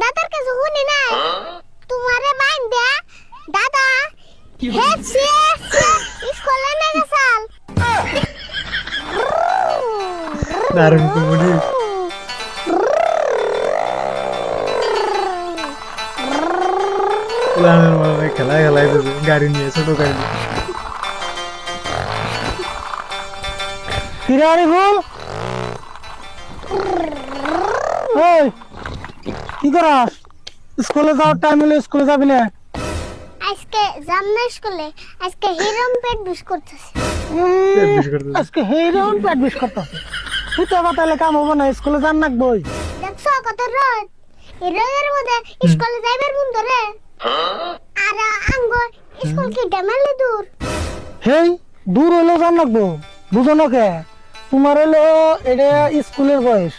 দাদার কাছে শুনি না তোমারে বাইন দে দাদা হে স্কুলে না গেছাল দারুণ কমেডি। পুরানোর মামা খেলায় দিয়েছে গাড়ি নিয়ে, ছোট গাড়ি নিয়ে। কিরারি ফুল ওই কি করাস? স্কুলে যাওয়ার টাইম হলে স্কুলে যাবি না? আজকে যাম না স্কুলে, আজকে হিরম পেট বিষ করতেছে। আজকে হেরোন পেট বিষ করতেছে। তুই তো তাহলে কাম হবো না, স্কুলে যান না বই। দেখছো কত রোদ, এই রোদের মধ্যে স্কুলে যাইবার মন ধরে। আর আঙ্গ স্কুল কি ডেমালে দূর? হেই দূর হইলেও যান লাগবো, বুঝো না কে? তোমার হলো এটা স্কুলের বয়স,